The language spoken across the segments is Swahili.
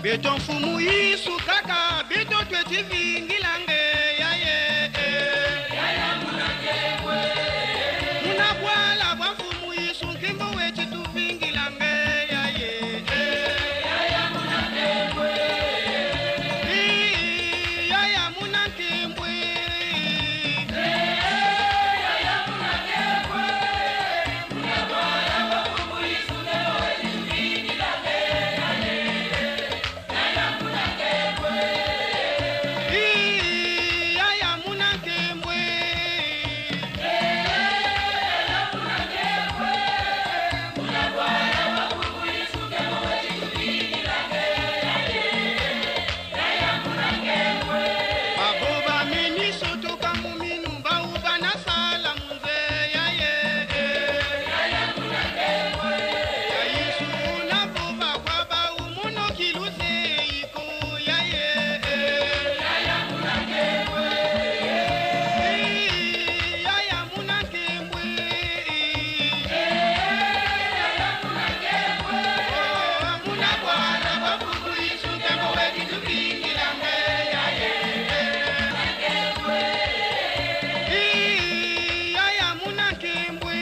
Beton fumu isu kaka beton tweti vingilange ya ye. Yaya munakekwe. Munabwala bwa fumu isu kimbo wechi tu vingilange ya ye. Yaya munakekwe. Yaya munakembwe. Yaya munakekwe. Munabwala bwa fumu isu kimbo wechi tu vingilange ya ye. Yaya munakekwe. Yaya munakembwe. Baboba meniso toka muminu bauba na sala munze ya ye. Ya Yesu na boba kwa bau muno kiluze iko ya ye. Yaya munakembwe. Munabwala bafumu isu kembo wechi tu vingilange ya ye. Yaya munakembwe.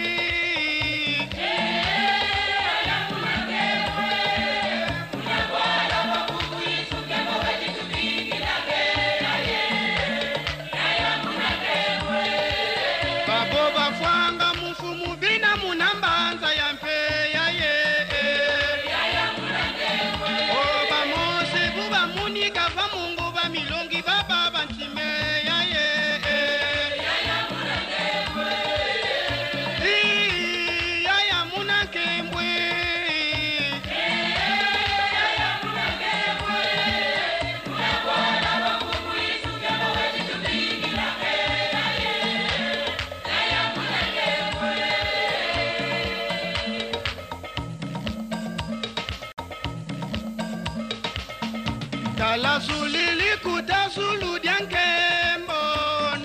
Babo bafwanga mufumu bina munambanza ya mpe ya ye. Oba mose buba munika va mungu ba milongi baba bantime ya ye. Yaya munakembwe. Tala sulili kuta sulu diankembo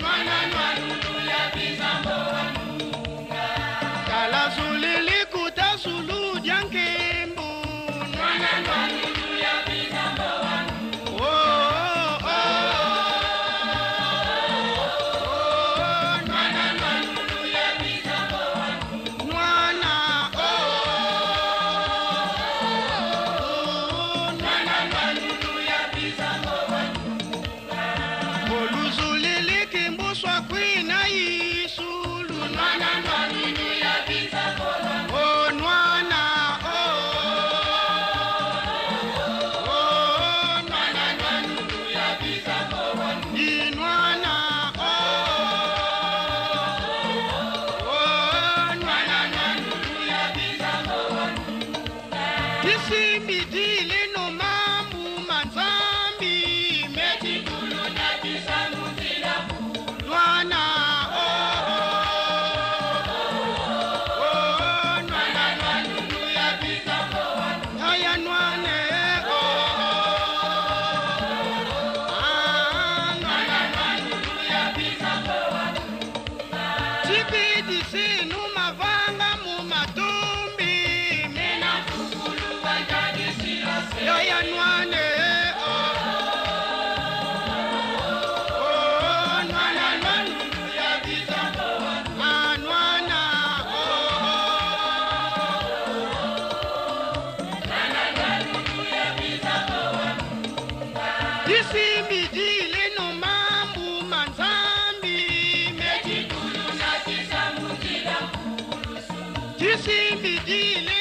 nwana nwanulu ya bizambo wanunga. Tala sulili kuta sulu diankembo nwana nwanulu ya bizambo wanunga. Oh, oh, oh, nwana nwanulu ya bizambo wanunga. Nwana, oh, nwana nwanulu ya bizambo wanunga. Oluzulili kimbuswa kwina isulu nwana nwanulu ya bizambo wanunga. Oh, nwana, oh, oh, nwana nwanulu ya bizambo wanunga. Ni nwana, oh, oh, nwana nwanulu ya bizambo wanunga. Isimbi dili no mambu manzambi meti kulu na bisamu zila kulu. Nwana, oh, oh, oh, nwana nwanulu ya bizambo wanunga. Haya nwane, oh, nwana nwanulu ya bizambo wanunga. Chibidi sinu mavanga mu matumbi mena fukulu wanjadi silase. Yaya nwane, oh, oh, nwana nwanulu ya bizambo wanunga. Nwana, oh, isimbi dile no mambu manzambi meti kulu na bisamu zila kulu. Isimbi dile